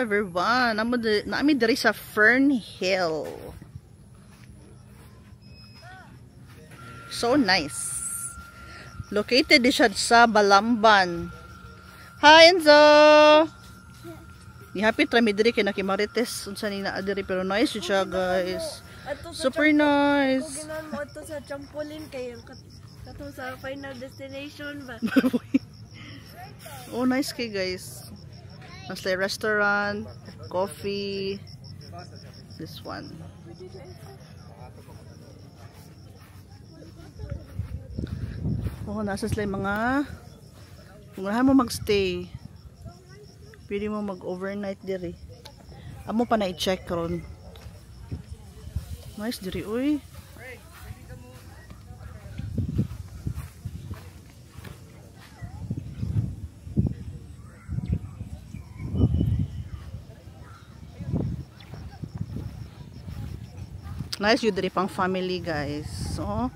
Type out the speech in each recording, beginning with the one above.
everyone. Naami diri sa Fern Hill. So nice. Located di siya sa Balamban. Hi Enzo. Ni happy tra mi diri kay nakimarites unsa ni naa diri pero nice siya guys. Super nice. Ginan mo ato sa trampoline kay kato sa final destination ba. Oh nice kay guys. Nasa restaurant, coffee. This one. Oh, nasa sila mga kung gusto mo magstay. Pwede mo mag-overnight diri. Amo pa na i-check ron. Nice diri uy. Nice yun diri pang family guys. So,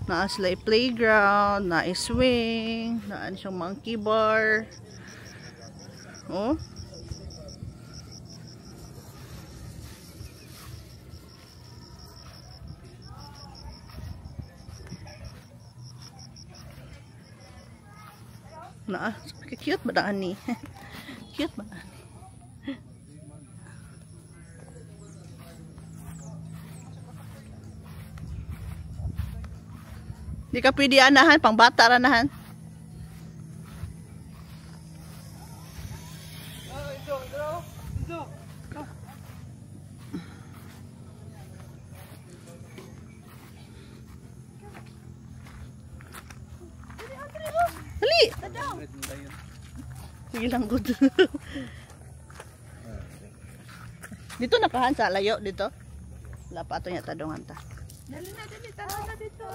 naa sila playground, naa swing, naa siyang monkey bar. Oh. Naa, cute ba daan ni? Cute ba? Di ka pwede anahan, pang bata ranahan. Dali! Sige lang good. Dito nakahan sa layo dito. Wala pa ito niya tadungan ta. Dali na dito.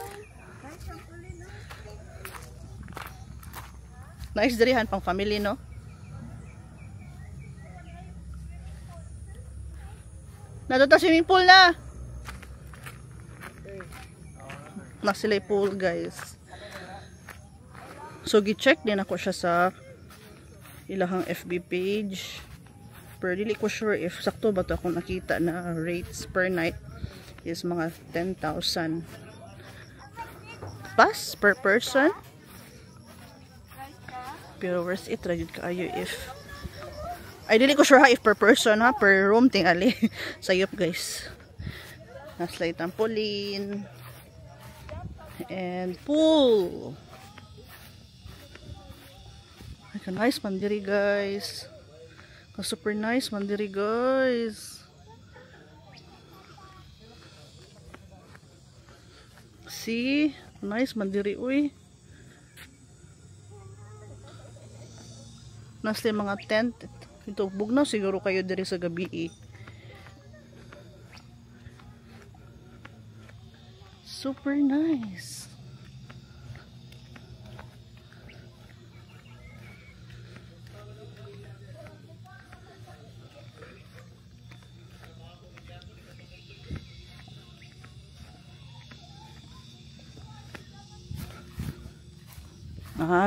Nice dirihan pang family no. Nato ta swimming pool na. Na sila pool guys. So gi-check din ako siya sa ilahang FB page. Pero dili ko sure if sakto ba to akong nakita na rates per night is mga 10,000 plus per person. Pero worth it ra jud kaayo if ay dili ko sure ha if per person ha per room tingali sayop guys. Nasa trampoline and pool. Ay ka nice man diri guys. Ka super nice man diri guys. See, nice man diri uy. Nasa mga tent. Ito, bugnaw siguro kayo diri sa gabi. Super nice.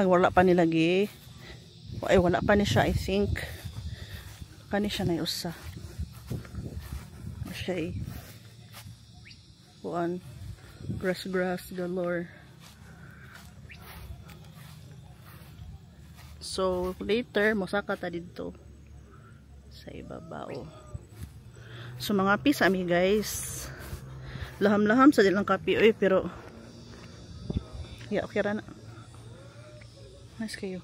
Wala pa nilagi. Ay, wala pa ni siya, I think. Kani siya na usa. Siya buwan. Grass galore. So, later, masaka ta dito. Sa ibabaw. So, mga pisa mi guys. Laham-laham sa dilang kapi. Oy, pero yeah, okay ra na. Nice kayo.